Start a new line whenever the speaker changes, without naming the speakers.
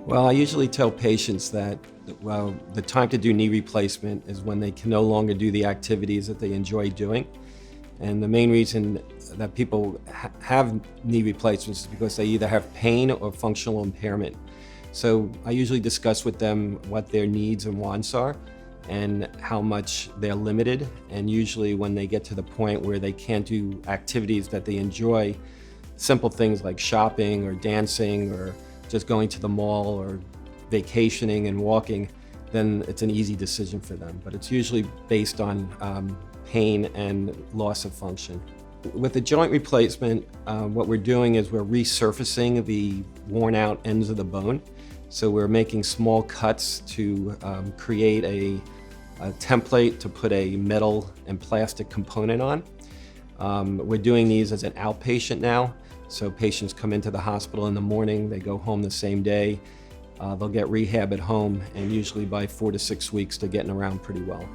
Well, I usually tell patients that, well, the time to do knee replacement is when they can no longer do the activities that they enjoy doing. And the main reason that people have knee replacements is because they either have pain or functional impairment. So I usually discuss with them what their needs and wants are and how much they're limited. And usually when they get to the point where they can't do activities that they enjoy, simple things like shopping or dancing or just going to the mall or vacationing and walking, then it's an easy decision for them. But it's usually based on pain and loss of function. With the joint replacement, what we're doing is we're resurfacing the worn out ends of the bone. So we're making small cuts to create a template to put a metal and plastic component on. We're doing these as an outpatient now. So patients come into the hospital in the morning, they go home the same day. They'll get rehab at home, and usually by 4 to 6 weeks, they're getting around pretty well.